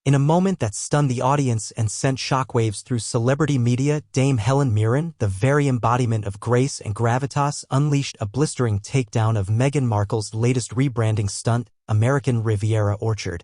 In a moment that stunned the audience and sent shockwaves through celebrity media, Dame Helen Mirren, the very embodiment of grace and gravitas, unleashed a blistering takedown of Meghan Markle's latest rebranding stunt, American Riviera Orchard,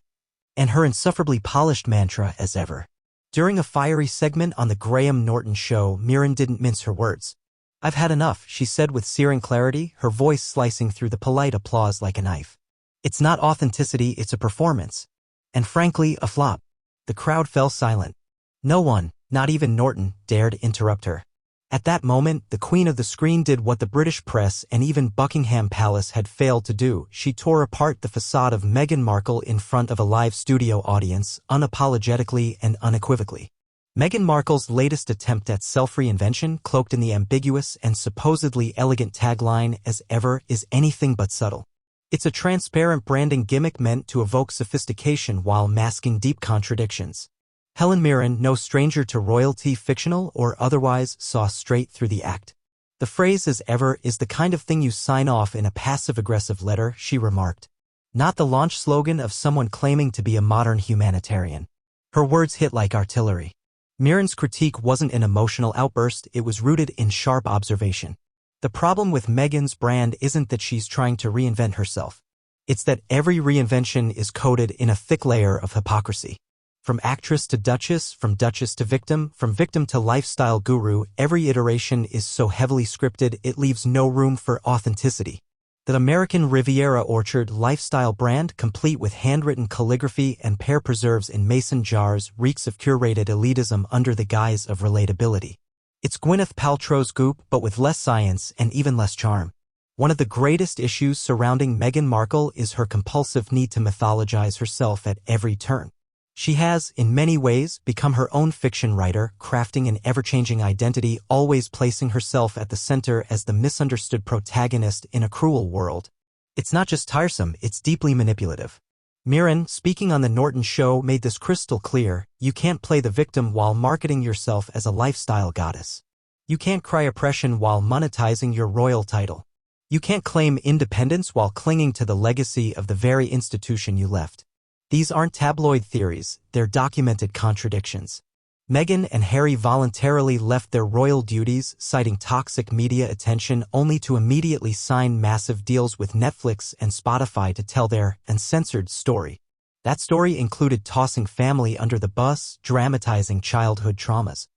and her insufferably polished mantra as ever. During a fiery segment on the Graham Norton Show, Mirren didn't mince her words. "I've had enough," she said with searing clarity, her voice slicing through the polite applause like a knife. "It's not authenticity, it's a performance. And frankly, a flop." The crowd fell silent. No one, not even Norton, dared interrupt her. At that moment, the Queen of the Screen did what the British press and even Buckingham Palace had failed to do. She tore apart the facade of Meghan Markle in front of a live studio audience, unapologetically and unequivocally. Meghan Markle's latest attempt at self-reinvention, cloaked in the ambiguous and supposedly elegant tagline "as ever," is anything but subtle. It's a transparent branding gimmick meant to evoke sophistication while masking deep contradictions. Helen Mirren, no stranger to royalty, fictional or otherwise, saw straight through the act. "The phrase 'as ever' is the kind of thing you sign off in a passive-aggressive letter," she remarked. Not the launch slogan of someone claiming to be a modern humanitarian. Her words hit like artillery. Mirren's critique wasn't an emotional outburst, it was rooted in sharp observation. The problem with Meghan's brand isn't that she's trying to reinvent herself. It's that every reinvention is coated in a thick layer of hypocrisy. From actress to duchess, from duchess to victim, from victim to lifestyle guru, every iteration is so heavily scripted it leaves no room for authenticity. The American Riviera Orchard lifestyle brand, complete with handwritten calligraphy and pear preserves in mason jars, reeks of curated elitism under the guise of relatability. It's Gwyneth Paltrow's Goop, but with less science and even less charm. One of the greatest issues surrounding Meghan Markle is her compulsive need to mythologize herself at every turn. She has, in many ways, become her own fiction writer, crafting an ever-changing identity, always placing herself at the center as the misunderstood protagonist in a cruel world. It's not just tiresome, it's deeply manipulative. Mirren, speaking on the Norton Show, made this crystal clear: you can't play the victim while marketing yourself as a lifestyle goddess. You can't cry oppression while monetizing your royal title. You can't claim independence while clinging to the legacy of the very institution you left. These aren't tabloid theories, they're documented contradictions. Meghan and Harry voluntarily left their royal duties, citing toxic media attention, only to immediately sign massive deals with Netflix and Spotify to tell their uncensored story. That story included tossing family under the bus, dramatizing childhood traumas,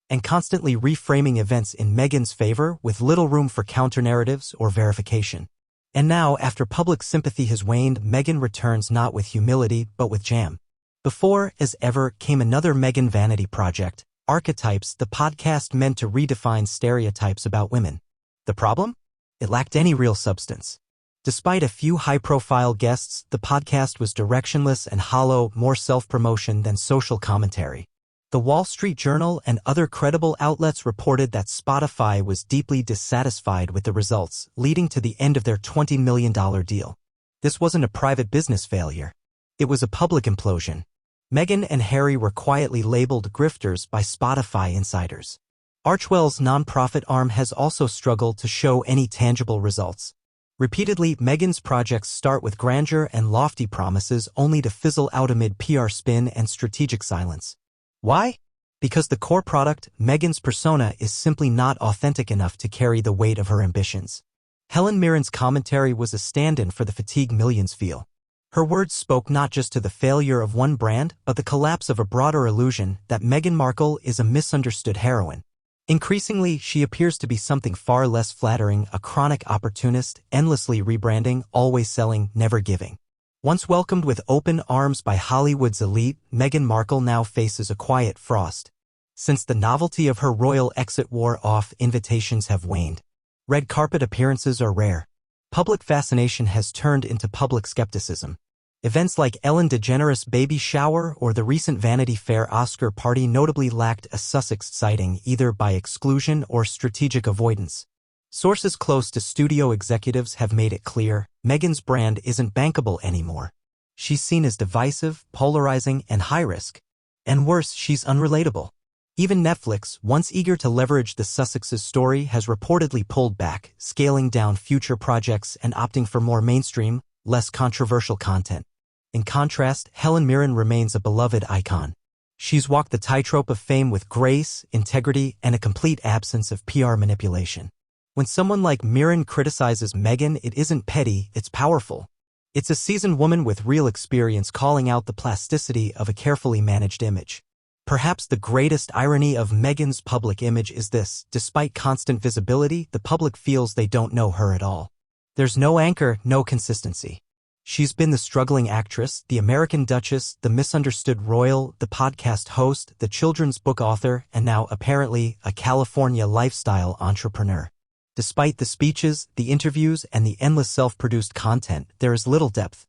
and constantly reframing events in Meghan's favor with little room for counter-narratives or verification. And now, after public sympathy has waned, Meghan returns not with humility, but with jam. Before, as ever, came another Meghan vanity project, Archetypes, the podcast meant to redefine stereotypes about women. The problem? It lacked any real substance. Despite a few high-profile guests, the podcast was directionless and hollow, more self-promotion than social commentary. The Wall Street Journal and other credible outlets reported that Spotify was deeply dissatisfied with the results, leading to the end of their $20 million deal. This wasn't a private business failure. It was a public implosion. Meghan and Harry were quietly labeled grifters by Spotify insiders. Archewell's nonprofit arm has also struggled to show any tangible results. Repeatedly, Meghan's projects start with grandeur and lofty promises only to fizzle out amid PR spin and strategic silence. Why? Because the core product, Meghan's persona, is simply not authentic enough to carry the weight of her ambitions. Helen Mirren's commentary was a stand-in for the fatigue millions feel. Her words spoke not just to the failure of one brand, but the collapse of a broader illusion that Meghan Markle is a misunderstood heroine. Increasingly, she appears to be something far less flattering, a chronic opportunist, endlessly rebranding, always selling, never giving. Once welcomed with open arms by Hollywood's elite, Meghan Markle now faces a quiet frost. Since the novelty of her royal exit wore off, invitations have waned. Red carpet appearances are rare. Public fascination has turned into public skepticism. Events like Ellen DeGeneres' baby shower or the recent Vanity Fair Oscar party notably lacked a Sussex sighting, either by exclusion or strategic avoidance. Sources close to studio executives have made it clear, Meghan's brand isn't bankable anymore. She's seen as divisive, polarizing, and high-risk. And worse, she's unrelatable. Even Netflix, once eager to leverage the Sussexes' story, has reportedly pulled back, scaling down future projects and opting for more mainstream, less controversial content. In contrast, Helen Mirren remains a beloved icon. She's walked the tightrope of fame with grace, integrity, and a complete absence of PR manipulation. When someone like Mirren criticizes Meghan, it isn't petty, it's powerful. It's a seasoned woman with real experience calling out the plasticity of a carefully managed image. Perhaps the greatest irony of Meghan's public image is this: despite constant visibility, the public feels they don't know her at all. There's no anchor, no consistency. She's been the struggling actress, the American Duchess, the misunderstood royal, the podcast host, the children's book author, and now, apparently, a California lifestyle entrepreneur. Despite the speeches, the interviews, and the endless self-produced content, there is little depth.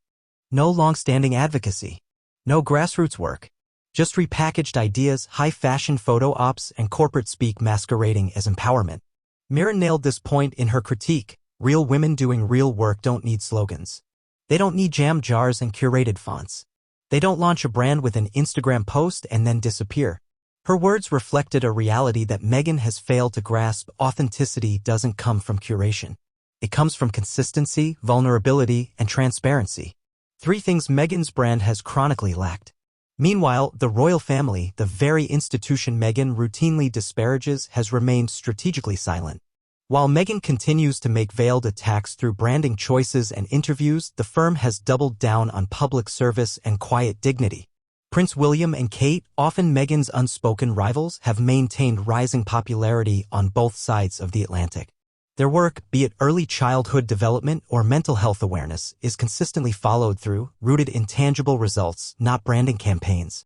No long-standing advocacy. No grassroots work. Just repackaged ideas, high-fashion photo ops, and corporate speak masquerading as empowerment. Mirren nailed this point in her critique. Real women doing real work don't need slogans. They don't need jam jars and curated fonts. They don't launch a brand with an Instagram post and then disappear. Her words reflected a reality that Meghan has failed to grasp. Authenticity doesn't come from curation. It comes from consistency, vulnerability, and transparency. 3 things Meghan's brand has chronically lacked. Meanwhile, the royal family, the very institution Meghan routinely disparages, has remained strategically silent. While Meghan continues to make veiled attacks through branding choices and interviews, the firm has doubled down on public service and quiet dignity. Prince William and Kate, often Meghan's unspoken rivals, have maintained rising popularity on both sides of the Atlantic. Their work, be it early childhood development or mental health awareness, is consistently followed through, rooted in tangible results, not branding campaigns.